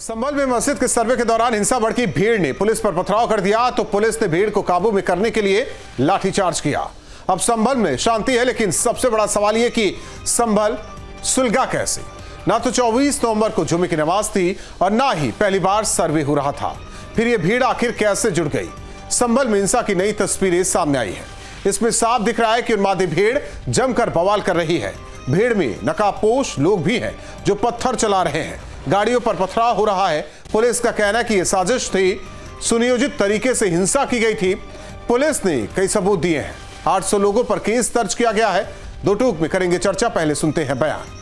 संभल में मस्जिद के सर्वे के दौरान हिंसा भड़की भीड़ ने पुलिस पर पथराव कर दिया तो पुलिस ने भीड़ को काबू में करने के लिए लाठीचार्ज किया। अब संभल में शांति है, लेकिन सबसे बड़ा सवाल यह कि संभल सुलगा कैसे। ना तो 24 नवंबर को जुमे की नमाज थी और ना ही पहली बार सर्वे हो रहा था। फिर यह भीड़ आखिर कैसे जुड़ गई। संभल में हिंसा की नई तस्वीरें सामने आई है। इसमें साफ दिख रहा है कि उन्मादी भीड़ जमकर बवाल कर रही है। भीड़ में नकाबपोश लोग भी हैं जो पत्थर चला रहे हैं, गाड़ियों पर पथराव हो रहा है। पुलिस का कहना है कि यह साजिश थी, सुनियोजित तरीके से हिंसा की गई थी। पुलिस ने कई सबूत दिए हैं। 800 लोगों पर केस दर्ज किया गया है। दो टूक में करेंगे चर्चा, पहले सुनते हैं बयान।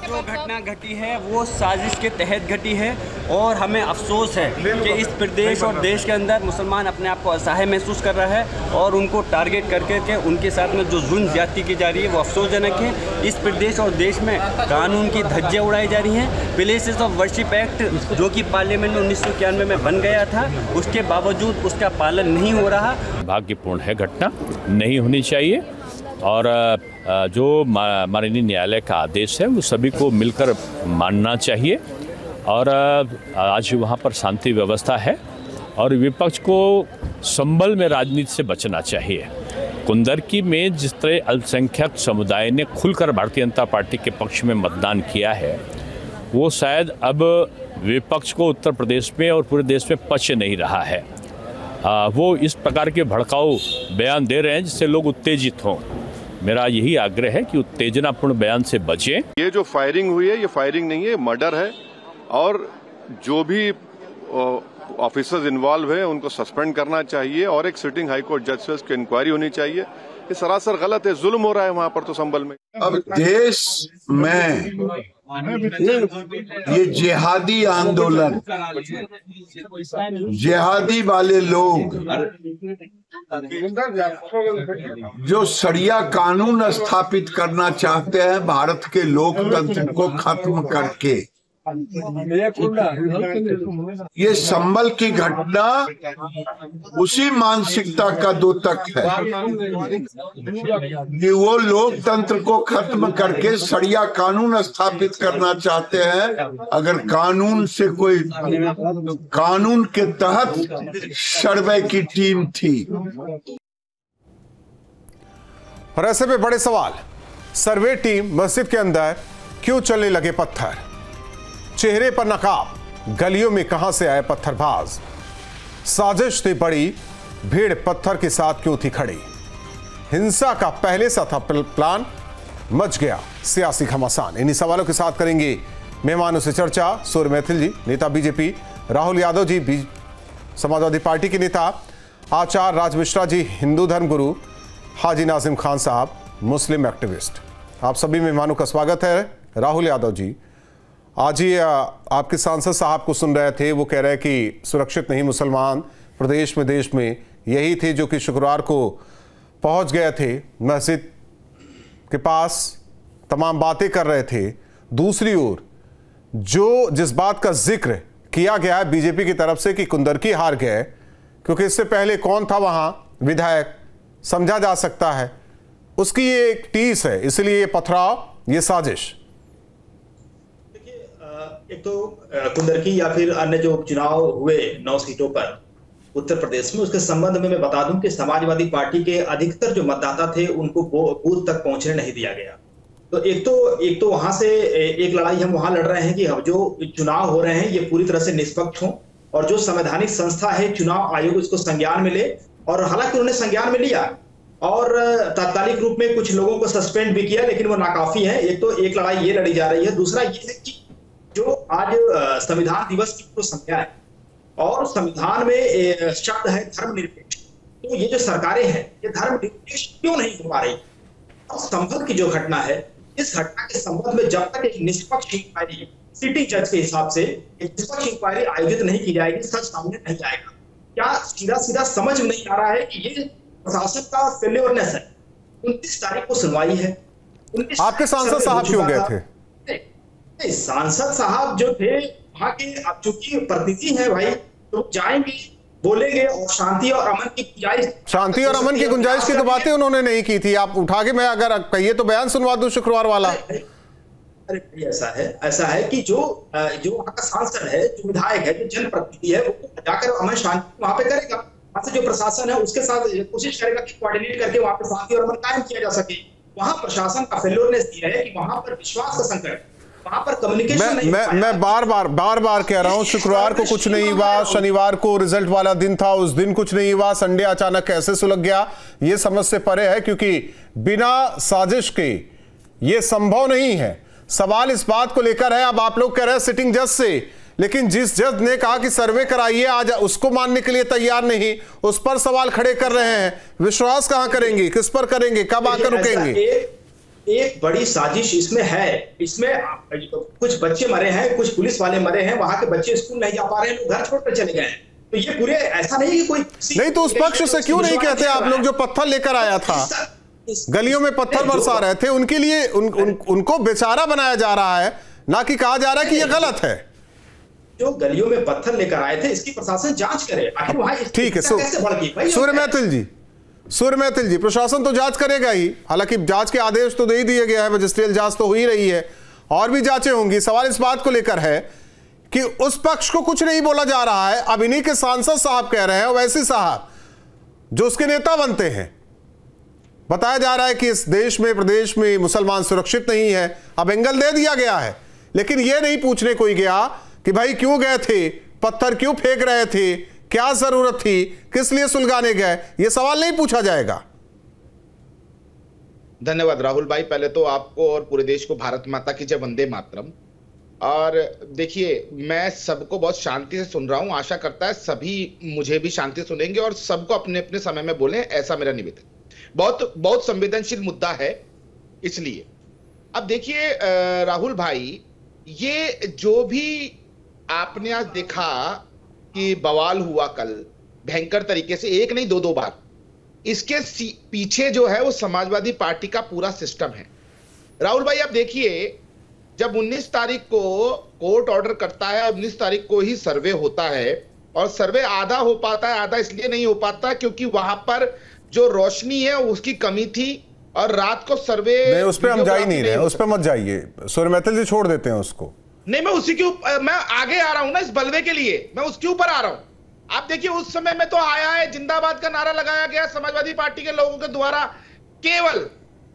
जो घटना घटी है वो साजिश के तहत घटी है और हमें अफसोस है कि इस प्रदेश और देश के अंदर मुसलमान अपने आप को असहाय महसूस कर रहा है और उनको टारगेट करके उनके साथ में जो जुल्म ज्यादती की जा रही है वो अफसोसजनक है। इस प्रदेश और देश में कानून की धज्जियां उड़ाई जा रही हैं। प्लेसेस ऑफ वर्शिप एक्ट जो कि पार्लियामेंट में 1991 में बन गया था, उसके बावजूद उसका पालन नहीं हो रहा। दुर्भाग्यपूर्ण है, घटना नहीं होनी चाहिए और जो माननीय न्यायालय का आदेश है वो सभी को मिलकर मानना चाहिए। और आज वहाँ पर शांति व्यवस्था है और विपक्ष को संभल में राजनीति से बचना चाहिए। कुंदरकी में जिस तरह अल्पसंख्यक समुदाय ने खुलकर भारतीय जनता पार्टी के पक्ष में मतदान किया है, वो शायद अब विपक्ष को उत्तर प्रदेश में और पूरे देश में पच नहीं रहा है। वो इस प्रकार के भड़काऊ बयान दे रहे हैं जिससे लोग उत्तेजित हों। मेरा यही आग्रह है कि उत्तेजनापूर्ण बयान से बचें। ये जो फायरिंग हुई है ये फायरिंग नहीं है, मर्डर है और जो भी ऑफिसर्स इन्वॉल्व हैं उनको सस्पेंड करना चाहिए और एक सिटिंग हाई कोर्ट जज से उसकी इंक्वायरी होनी चाहिए। ये सरासर गलत है, जुल्म हो रहा है वहां पर तो संभल में। अब देश में ये जिहादी आंदोलन, जिहादी वाले लोग जो शरिया कानून स्थापित करना चाहते हैं भारत के लोकतंत्र को खत्म करके, ये संभल की घटना उसी मानसिकता का द्योतक है कि वो लोकतंत्र को खत्म करके शरिया कानून स्थापित करना चाहते हैं। अगर कानून से कोई कानून के तहत सर्वे की टीम थी। और ऐसे में बड़े सवाल, सर्वे टीम मस्जिद के अंदर क्यों चलने लगे पत्थर, चेहरे पर नकाब, गलियों में कहां से आए पत्थरबाज, साजिश थी बड़ी, भीड़ पत्थर के साथ क्यों थी खड़ी, हिंसा का पहले सा था प्लान, मच गया सियासी घमासान। इन्हीं सवालों के साथ करेंगे मेहमानों से चर्चा। सूर्य मैथिल जी, नेता बीजेपी, राहुल यादव जी, समाजवादी पार्टी के नेता, आचार्य राज मिश्रा जी, हिंदू धर्म गुरु, हाजी नाजिम खान साहब, मुस्लिम एक्टिविस्ट। आप सभी मेहमानों का स्वागत है। राहुल यादव जी, आज ही आपके सांसद साहब को सुन रहे थे, वो कह रहे हैं कि सुरक्षित नहीं मुसलमान प्रदेश में, देश में यही थे जो कि शुक्रवार को पहुंच गए थे मस्जिद के पास, तमाम बातें कर रहे थे। दूसरी ओर जिस बात का जिक्र किया गया है बीजेपी की तरफ से कि कुंदरकी हार गए, क्योंकि इससे पहले कौन था वहां विधायक समझा जा सकता है, उसकी ये एक टीस है, इसलिए ये पथराव, ये साजिश। एक तो कुंदरकी या फिर अन्य जो चुनाव हुए 9 सीटों पर उत्तर प्रदेश में, उसके संबंध में मैं बता दूं कि समाजवादी पार्टी के अधिकतर जो मतदाता थे उनको बूथ तक पहुंचने नहीं दिया गया। तो एक तो वहां से एक लड़ाई हम वहां लड़ रहे हैं कि अब जो चुनाव हो रहे हैं ये पूरी तरह से निष्पक्ष हों और जो संवैधानिक संस्था है चुनाव आयोग उसको संज्ञान में ले। और हालांकि उन्होंने संज्ञान में लिया और तात्कालिक रूप में कुछ लोगों को सस्पेंड भी किया, लेकिन वो नाकाफी है। एक तो एक लड़ाई ये लड़ी जा रही है। दूसरा ये है कि जो आज संविधान दिवस की तो संज्ञा है और संविधान में शब्द है धर्मनिरपेक्ष, तो ये जो सरकारें हैं ये धर्मनिरपेक्ष क्यों नहीं हो पा रही। और संभल की जो घटना है, इस घटना के संबंध में जब तक एक निष्पक्ष इंक्वायरी सिटिंग जज के हिसाब से एक निष्पक्ष इंक्वायरी आयोजित नहीं की जाएगी, सच सामने नहीं आएगा। क्या सीधा समझ नहीं आ रहा है कि ये प्रशासन का फेल्योरनेस है। 29 तारीख को सुनवाई है। आपके सांसद साहब क्यों गए थे? सांसद साहब जो थे वहां के, अब चूंकि प्रतिनिधि है भाई, तो जाएंगे, बोलेंगे और शांति और अमन की गुंजाइश की तो बातें उन्होंने नहीं की थी। आप उठा के, मैं अगर कहिए तो बयान सुनवा दूं शुक्रवार वाला। अरे ऐसा है कि जो वहाँ का सांसद है, जो विधायक है, जो जनप्रतिनिधि है, वो जाकर अमन शांति वहाँ पे करेगा। वहाँ से जो प्रशासन है उसके साथ कोशिश करेगा कि कोऑर्डिनेट करके वहाँ पे शांति और अमन कायम किया जा सके। वहाँ प्रशासन का फेल्योरनेस ये है कि वहाँ पर विश्वास का संकट, वहाँ पर कम्युनिकेशन नहीं। मैं बार बार कह रहा हूँ, शुक्रवार को कुछ नहीं हुआ, शनिवार को रिजल्ट वाला दिन था, उस दिन कुछ नहीं हुआ, संडे अचानक कैसे सुलग गया, ये समझ से परे है, क्योंकि बिना साजिश के ये संभव नहीं है। सवाल इस बात को लेकर है, अब आप लोग कह रहे हैं सिटिंग जज से, लेकिन जिस जज ने कहा कि सर्वे कराइए, आज उसको मानने के लिए तैयार नहीं, उस पर सवाल खड़े कर रहे हैं। विश्वास कहां करेंगे, किस पर करेंगे, कब आकर रुकेंगे? एक बड़ी साजिश इसमें है। इसमें कुछ बच्चे मरे हैं, कुछ पुलिस वाले मरे हैं, वहां के बच्चे स्कूल नहीं जा पा रहे हैं, घर छोड़कर चले गए हैं। तो ये पूरे ऐसा नहीं कि कोई नहीं, तो उस पक्ष से क्यों नहीं कहते आप लोग जो पत्थर लेकर आया था, गलियों में पत्थर बरसा रहे थे, उनके लिए उनको बेचारा बनाया जा रहा है, ना कि कहा जा रहा है कि ये गलत है। जो गलियों में पत्थर लेकर आए थे इसकी प्रशासन जांच करे, आखिर वहां ठीक है। सूर्य मैथिल जी, प्रशासन तो जांच करेगा ही, हालांकि जांच के आदेश तो दे ही दिए गया है, मजिस्ट्रियल जांच तो हो ही रही है, और भी जांचें होंगी। सवाल इस बात को लेकर है कि उस पक्ष को कुछ नहीं बोला जा रहा है। अब इन्हीं के सांसद साहब कह रहे हैं, वैसी साहब जो उसके नेता बनते हैं, बताया जा रहा है कि इस देश में, प्रदेश में मुसलमान सुरक्षित नहीं है। अब एंगल दे दिया गया है, लेकिन यह नहीं पूछने कोई गया कि भाई क्यों गए थे, पत्थर क्यों फेंक रहे थे, क्या जरूरत थी, किस लिए सुलगाने गए, यह सवाल नहीं पूछा जाएगा। धन्यवाद राहुल भाई, पहले तो आपको और पूरे देश को भारत माता की जय, वंदे मातरम। और देखिए, मैं सबको बहुत शांति से सुन रहा हूं, आशा करता है सभी मुझे भी शांति सुनेंगे और सबको अपने अपने समय में बोलें, ऐसा मेरा निवेदन। बहुत संवेदनशील मुद्दा है, इसलिए अब देखिए राहुल भाई, ये जो भी आपने आज देखा कि बवाल हुआ कल भयंकर तरीके से, एक नहीं दो बार, इसके पीछे जो है वो समाजवादी पार्टी का पूरा सिस्टम है। राहुल भाई आप देखिए, जब 19 तारीख को कोर्ट ऑर्डर करता है, 19 तारीख को ही सर्वे होता है, और सर्वे आधा हो पाता है, आधा इसलिए नहीं हो पाता क्योंकि वहां पर जो रोशनी है उसकी कमी थी, और रात को सर्वे नहीं, उस पर हम जा ही नहीं रहे, उस पर मत जाइए, सूर्य मैथिल जी छोड़ देते हैं उसको। नहीं, मैं उसी के मैं आगे आ रहा हूं ना, इस बलवे के लिए मैं उसके ऊपर आ रहा हूं। आप देखिए, उस समय में तो आया है, जिंदाबाद का नारा लगाया गया समाजवादी पार्टी के लोगों के द्वारा केवल,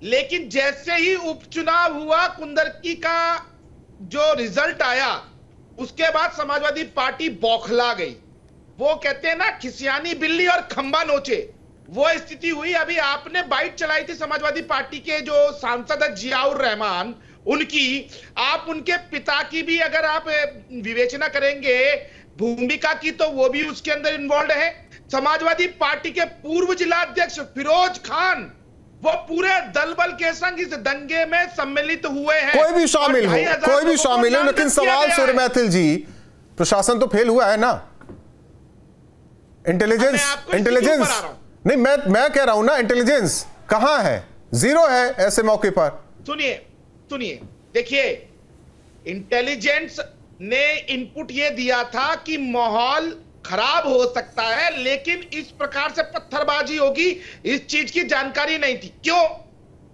लेकिन जैसे ही उपचुनाव हुआ, कुंदरकी का जो रिजल्ट आया, उसके बाद समाजवादी पार्टी बौखला गई। वो कहते हैं ना, खिसियानी बिल्ली और खंबा नोचे, वो स्थिति हुई। अभी आपने बाइट चलाई थी समाजवादी पार्टी के जो सांसद है जियाउर रहमान, उनकी, आप उनके पिता की भी अगर आप विवेचना करेंगे भूमिका की, तो वो भी उसके अंदर इन्वॉल्व है। समाजवादी पार्टी के पूर्व जिला अध्यक्ष फिरोज खान, वो पूरे दलबल के संग इस दंगे में सम्मिलित हुए हैं। कोई भी शामिल हो, लेकिन सवाल सूर्य मैथिल जी, प्रशासन तो फेल हुआ है ना, इंटेलिजेंस नहीं, मैं कह रहा हूं ना, इंटेलिजेंस कहां है, जीरो है ऐसे मौके पर। सुनिए, देखिए, इंटेलिजेंस ने इनपुट यह दिया था कि माहौल खराब हो सकता है, लेकिन इस प्रकार से पत्थरबाजी होगी इस चीज की जानकारी नहीं थी। क्यों?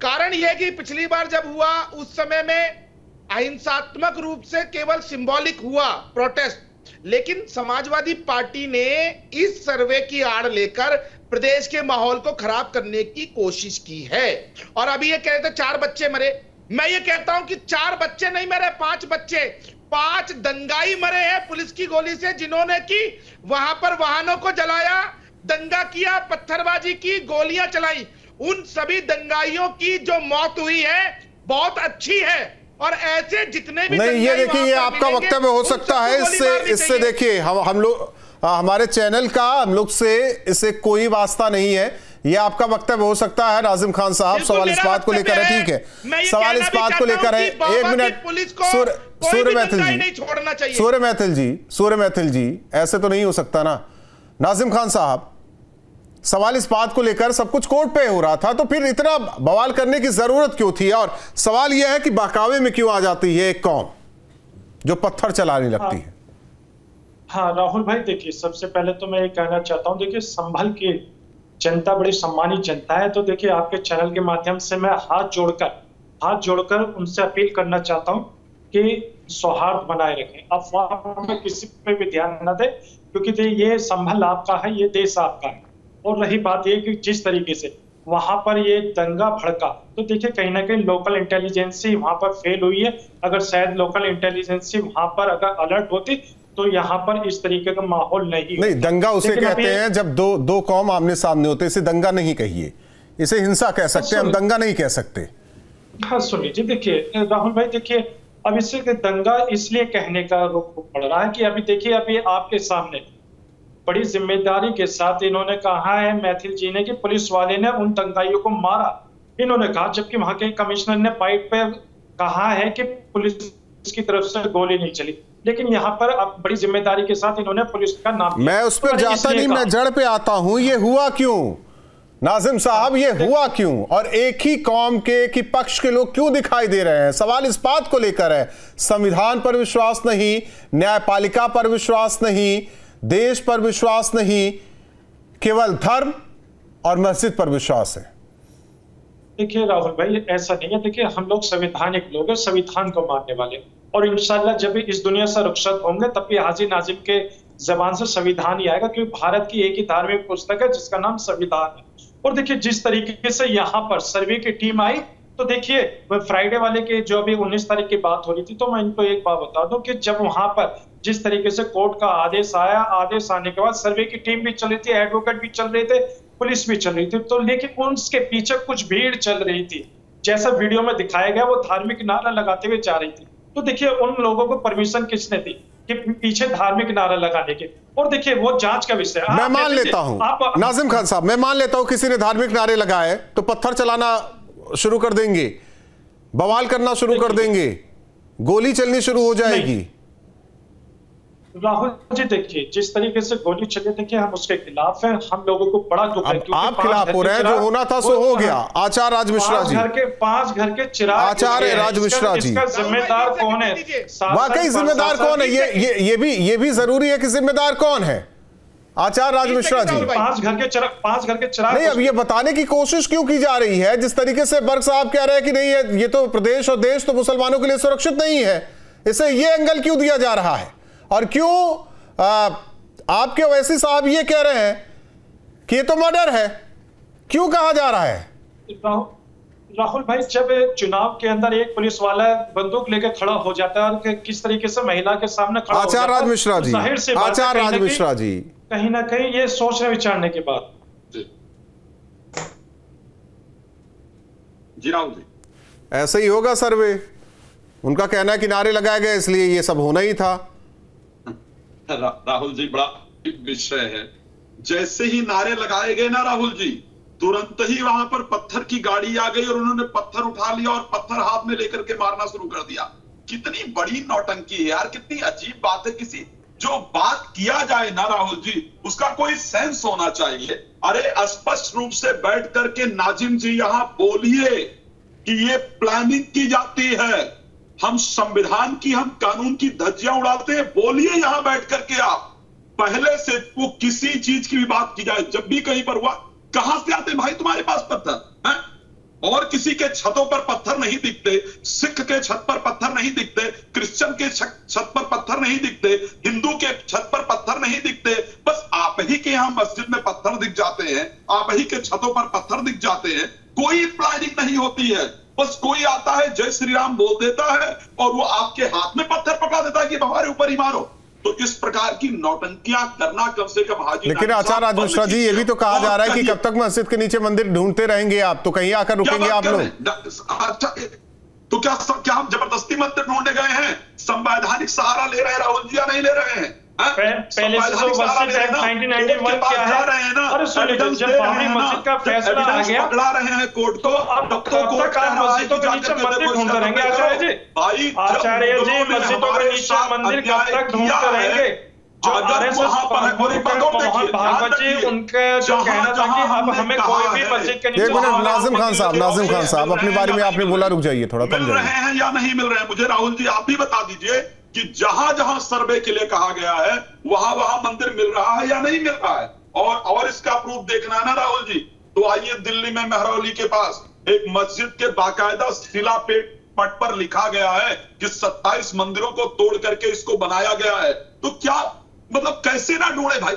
कारण यह कि पिछली बार जब हुआ उस समय में अहिंसात्मक रूप से केवल सिंबॉलिक हुआ प्रोटेस्ट, लेकिन समाजवादी पार्टी ने इस सर्वे की आड़ लेकर प्रदेश के माहौल को खराब करने की कोशिश की है। और अभी ये कह रहे थे 4 बच्चे मरे, मैं ये कहता हूं कि 4 बच्चे नहीं मरे, 5 बच्चे, 5 दंगाई मरे हैं पुलिस की गोली से, जिन्होंने की वहां पर वाहनों को जलाया, दंगा किया, पत्थरबाजी की, गोलियां चलाई। उन सभी दंगाइयों की जो मौत हुई है बहुत अच्छी है, और ऐसे जितने भी नहीं, ये देखिए, ये आपका वक्तव्य हो सकता है, इससे देखिए, हम लोग, हमारे चैनल का हम लोग से इससे कोई वास्ता नहीं है, ये आपका वक्तव्य हो सकता है। नाजिम खान साहब, सवाल इस बात को लेकर है, ठीक है, सवाल इस बात को लेकर है, 1 मिनट, सूर्य मैथिल जी, ऐसे तो नहीं हो सकता ना। नाजिम खान साहब, सवाल इस बात को लेकर, सब कुछ कोर्ट पे हो रहा था, तो फिर इतना बवाल करने की जरूरत क्यों थी? और सवाल यह है कि बहकावे में क्यों आ जाती है एक कौम जो पत्थर चलाने लगती है? हाँ राहुल भाई, देखिए, सबसे पहले तो मैं ये कहना चाहता हूँ, देखिए, संभल के जनता बड़ी सम्मानित जनता है, तो देखिए, आपके चैनल के माध्यम से मैं हाथ जोड़कर हाथ जोड़कर उनसे अपील करना चाहता हूं कि सौहार्द बनाए रखें, अफवाह में किसी पे भी ध्यान न दें, क्योंकि ये संभल आपका है, ये देश आपका है। और रही बात ये कि जिस तरीके से वहां पर ये दंगा भड़का, तो देखिए कहीं ना कहीं लोकल इंटेलिजेंसी वहां पर फेल हुई है। अगर शायद लोकल इंटेलिजेंसी वहां पर अगर अलर्ट होती तो यहाँ पर इस तरीके का माहौल नहीं दंगा उसे कहते हैं जब दो कौम आमने सामने होते, इसे दंगा नहीं कहिए, इसे हिंसा कह सकते हैं, हम दंगा नहीं कह सकते। हाँ सुनिए जी, देखिए राहुल भाई, देखिए अब इससे दंगा इसलिए कहने का रुख पड़ रहा है कि अभी देखिए अभी आपके सामने बड़ी जिम्मेदारी के साथ इन्होंने कहा है मैथिल जी ने कि पुलिस वाले ने उन दंगाइयों को मारा, इन्होंने कहा, जबकि वहां के कमिश्नर ने पाइप पे कहा है कि पुलिस की तरफ से गोली नहीं चली। लेकिन यहाँ पर अब बड़ी जिम्मेदारी के साथ इन्होंने पुलिस का नाम, मैं उस पर जाता नहीं, मैं जड़ पे आता हूं, ये हुआ क्यों नाजिम साहब, ये हुआ क्यों? और एक ही कौम के पक्ष के लोग क्यों दिखाई दे रहे हैं? सवाल इस बात को लेकर है, संविधान पर विश्वास नहीं, न्यायपालिका पर विश्वास नहीं, देश पर विश्वास नहीं, केवल धर्म और मस्जिद पर विश्वास है। देखिए राहुल भाई, ऐसा नहीं है, देखिए हम लोग संवैधानिक लोग हैं, संविधान को मानने वाले, और इंशाल्लाह जब भी इस दुनिया से रुखसत होंगे तब भी हाजी नाजिम के जबान से संविधान ही आएगा, क्योंकि भारत की एक ही धार्मिक पुस्तक है जिसका नाम संविधान है। और देखिए जिस तरीके से यहाँ पर सर्वे की टीम आई, तो देखिए फ्राइडे वाले के जो अभी 19 तारीख की बात हो रही थी, तो मैं इनको एक बात बता दूं कि जब वहां पर जिस तरीके से कोर्ट का आदेश आया, आदेश आने के बाद सर्वे की टीम भी चल रही थी, एडवोकेट भी चल रहे थे, पुलिस भी चल रही थी, तो लेकिन उसके पीछे कुछ भीड़ चल रही थी, जैसा वीडियो में दिखाया गया, वो धार्मिक नारा लगाते हुए जा रही थी। तो देखिए उन लोगों को परमिशन किसने दी कि पीछे धार्मिक नारा लगाने के? और देखिए वो जांच का विषय है। मैं मान लेता हूं नाजिम खान साहब, मैं मान लेता हूं किसी ने धार्मिक नारे लगाए तो पत्थर चलाना शुरू कर देंगे, बवाल करना शुरू कर देंगे, गोली चलनी शुरू हो जाएगी। राहुल जी देखिए जिस तरीके से गोली चली, देखिए हम उसके खिलाफ हैं, हम लोगों को बड़ा दुख है। आप खिलाफ हो रहे हैं, जो होना था सो हो गया। आचार्य राज मिश्रा जी, 5 घर के चिराग, आचार्य राज मिश्रा जी, इसका जिम्मेदार कौन है? वाकई जिम्मेदार कौन है? ये भी जरूरी है कि जिम्मेदार कौन है? आचार्य राज मिश्रा जी, 5 घर के चिराग नहीं, अब ये बताने की कोशिश क्यों की जा रही है? जिस तरीके से बर्क साहब कह रहे हैं कि नहीं है, ये तो प्रदेश और देश तो मुसलमानों के लिए सुरक्षित नहीं है, इसे ये एंगल क्यों दिया जा रहा है? और क्यों आपके ओवैसी साहब ये कह रहे हैं कि ये तो मर्डर है? क्यों कहा जा रहा है? राहुल भाई, जब चुनाव के अंदर एक पुलिस वाला बंदूक लेकर खड़ा हो जाता है और किस तरीके से महिला के सामने खड़ा हो जाता है, आचार्य राज मिश्रा जी, आचार्य राज मिश्रा जी, कहीं ना कहीं ये सोचने विचारने के बाद जी राहुल जी, ऐसा ही होगा सर्वे। उनका कहना है कि नारे लगाए गए इसलिए ये सब होना ही था। राहुल जी बड़ा विषय है, जैसे ही नारे लगाए गए ना राहुल जी, तुरंत ही वहां पर पत्थर की गाड़ी आ गई और उन्होंने पत्थर उठा लिया और पत्थर हाथ में लेकर के मारना शुरू कर दिया। कितनी बड़ी नौटंकी है यार, कितनी अजीब बात है। किसी जो बात किया जाए ना राहुल जी, उसका कोई सेंस होना चाहिए। अरे स्पष्ट रूप से बैठ करके नाजिम जी यहां बोलिए कि ये प्लानिंग की जाती है, हम संविधान की, हम कानून की धज्जियां उड़ाते हैं, बोलिए यहां बैठ करके आप। पहले से वो किसी चीज की भी बात की जाए, जब भी कहीं पर हुआ, कहां से आते भाई तुम्हारे पास पत्थर हैं? और किसी के छतों पर पत्थर नहीं दिखते, सिख के छत पर पत्थर नहीं दिखते, क्रिश्चियन के छत पर पत्थर नहीं दिखते, हिंदू के छत पर पत्थर नहीं दिखते, बस आप ही के यहां मस्जिद में पत्थर दिख जाते हैं, आप ही के छतों पर पत्थर दिख जाते हैं। कोई प्लानिंग नहीं होती है, बस कोई आता है जय श्री राम बोल देता है और वो आपके हाथ में पत्थर पकड़ा देता है कि हमारे ऊपर ही मारो। तो इस प्रकार की नौटंकियां करना कम से कम हाजी। लेकिन आचार्य राज मिश्रा जी, ये भी तो कहा जा रहा है कि कब तक मस्जिद के नीचे मंदिर ढूंढते रहेंगे आप? तो कहीं आकर रुकेंगे आप लोग? अच्छा, तो क्या हम जबरदस्ती मंदिर ढूंढने गए हैं? संवैधानिक सहारा ले रहे हैं राहुल जी या नहीं ले रहे हैं? पहले से तो मस्जिद एक्ट 1991 क्या है? अरे सुनिए, जब बाबरी मस्जिद का फैसला आ गया, पकड़ा रहे हैं कोर्ट को, अब तक मस्जिदों के नीचे मंदिर ढूंढते रहेंगे आचार्य जी? आचार्य जी, मस्जिदों के नीचे मंदिर कब तक ढूंढते रहेंगे? जो आरएसएस मोहन भागवत जी, उनका जो कहना था कि अब हमें कोई भी मस्जिद के नीचे। एक मिनट, नाजिम खान साहब अपनी बारी में आपने बोला, रुक जाइए थोड़ा, मिल रहे हैं या नहीं मिल रहे हैं? मुझे राहुल जी आप भी बता दीजिए कि जहां जहां सर्वे के लिए कहा गया है वहां वहां मंदिर मिल रहा है या नहीं मिल रहा है? और इसका प्रूफ देखना है ना राहुल जी, तो आइए दिल्ली में मेहरौली के पास एक मस्जिद के बाकायदा शिला पट पर लिखा गया है कि 27 मंदिरों को तोड़ करके इसको बनाया गया है। तो क्या मतलब कैसे ना ढूंढे भाई,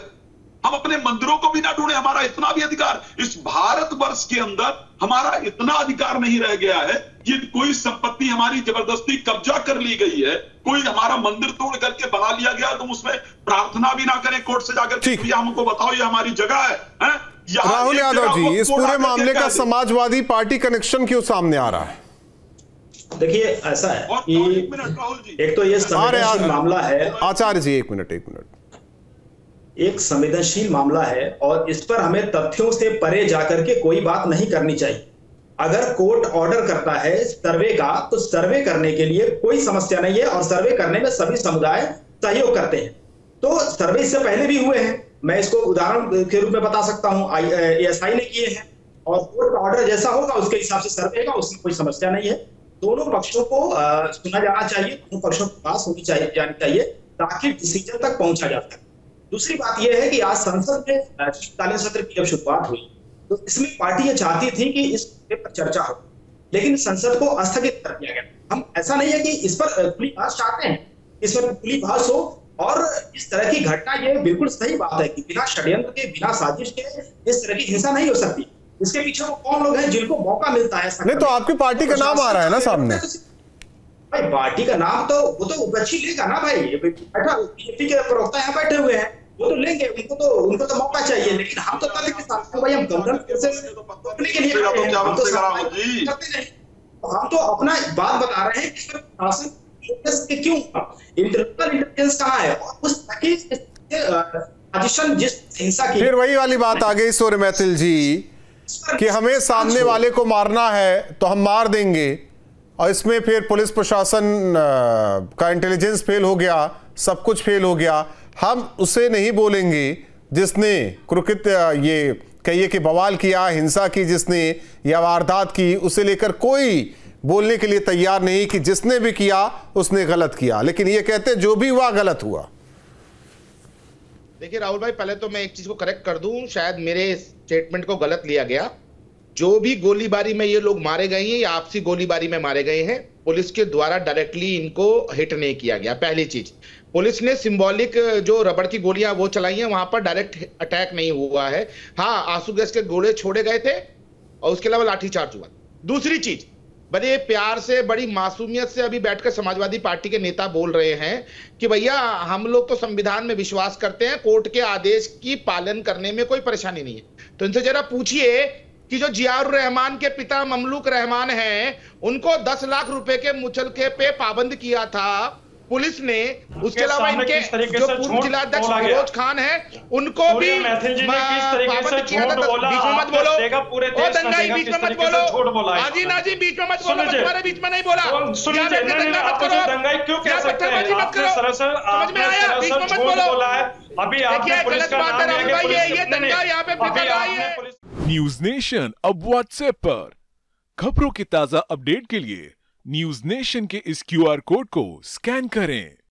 हम अपने मंदिरों को भी ना ढूंढे? हमारा इतना भी अधिकार इस भारतवर्ष के अंदर, हमारा इतना अधिकार नहीं रह गया है कि कोई संपत्ति हमारी जबरदस्ती कब्जा कर ली गई है, कोई हमारा मंदिर तोड़ करके बना लिया गया, तुम उसमें प्रार्थना भी ना करें कोर्ट से जाकर के, भैया हमको बताओ ये हमारी जगह है? राहुल यादव जी, इस पूरे मामले का समाजवादी पार्टी कनेक्शन क्यों सामने आ रहा है? देखिए ऐसा है कि एक तो ये संवेदनशील मामला है। आचार्य जी एक मिनट, एक संवेदनशील मामला है और इस पर हमें तथ्यों से परे जाकर के कोई बात नहीं करनी चाहिए। अगर कोर्ट ऑर्डर करता है सर्वे का, तो सर्वे करने के लिए कोई समस्या नहीं है और सर्वे करने में सभी समुदाय सहयोग करते हैं। तो सर्वे इससे पहले भी हुए हैं, मैं इसको उदाहरण के रूप में बता सकता हूं, ASI ने किए हैं और कोर्ट का ऑर्डर जैसा होगा उसके हिसाब से सर्वे का, उसमें कोई समस्या नहीं है। दोनों पक्षों को सुना जाना चाहिए, दोनों पक्षों की बात होनी जानी चाहिए ताकि डिसीजन तक पहुंचा जा सके। दूसरी बात यह है कि आज संसद में शीतकालीन सत्र की जब शुरुआत हुई तो इसमें पार्टी ये चाहती थी कि इस मुद्दे पर चर्चा हो, लेकिन संसद को स्थगित कर दिया गया। हम ऐसा नहीं है कि इस पर खुली बहस चाहते हैं, इसमें खुली बहस हो और इस तरह की घटना, ये बिल्कुल सही बात है कि बिना षड्यंत्र के, बिना साजिश के इस तरह की हिंसा नहीं हो सकती। इसके पीछे वो कौन लोग हैं जिनको मौका मिलता है? नहीं तो आपकी पार्टी का नाम आ रहा है ना सामने। भाई पार्टी का नाम तो वो तो उपरछी लेगा ना भाई, बैठा बीजेपी के प्रवक्ता यहाँ बैठे हुए हैं, वो तो लेंगे, उनको तो मौका चाहिए। लेकिन हम तो तथ्य के साथ भाई, हम गवर्नर के लिए हम तो अपना बात बता रहे हैं कि शासन क्यों, इंटेलिजेंस कहाँ है और उस जिस हिंसा की। फिर वही वाली बात आ गई सूर्य मैथिल जी कि हमें सामने वाले को मारना है तो हम मार देंगे, और इसमें फिर पुलिस प्रशासन का इंटेलिजेंस फेल हो गया, सब कुछ फेल हो गया। हम उसे नहीं बोलेंगे जिसने कुकृत्य, ये कहिए कि बवाल किया, हिंसा की जिसने, या वारदात की, उसे लेकर कोई बोलने के लिए तैयार नहीं कि जिसने भी किया उसने गलत किया। लेकिन ये कहते जो भी हुआ गलत हुआ। देखिए राहुल भाई, पहले तो मैं एक चीज को करेक्ट कर दूं, शायद मेरे स्टेटमेंट को गलत लिया गया। जो भी गोलीबारी में ये लोग मारे गए हैं या आपसी गोलीबारी में मारे गए हैं, पुलिस के द्वारा डायरेक्टली इनको हिट नहीं किया गया। पहली चीज, पुलिस ने सिंबॉलिक जो रबड़ की गोलियां वो चलाई हैं, वहां पर डायरेक्ट अटैक नहीं हुआ है। हाँ, आंसू गैस के गोले छोड़े गए थे और उसके अलावा लाठीचार्ज हुआ। दूसरी चीज, बड़े प्यार से, बड़ी मासूमियत से अभी बैठकर समाजवादी पार्टी के नेता बोल रहे हैं कि भैया हम लोग तो संविधान में विश्वास करते हैं, कोर्ट के आदेश की पालन करने में कोई परेशानी नहीं है। तो इनसे जरा पूछिए कि जो जियाउर रहमान के पिता ममलूक रहमान हैं, उनको 10 लाख रुपए के मुचलके पे पाबंद किया था पुलिस ने। उसके अलावा इनके जो पूर्व जिलाध्यक्ष फिरोज खान है, उनको भी पाबंद किया था। बीच में मत बोलो, ओ दंगाई, बीच में मत बोलो। हाजी नाजी, बीच में मत बोलो, तुम्हारे बीच में नहीं बोला। दंगा मत करो, पत्थरबाजी मत करो, समझ में आया? बीच में मत बोलो। अभी आपने पुलिस का नाम राहुल भाई, ये दंगा यहाँ पे फिर रही है। न्यूज नेशन अब व्हाट्सएप पर खबरों की ताजा अपडेट के लिए न्यूज नेशन के इस QR कोड को स्कैन करें।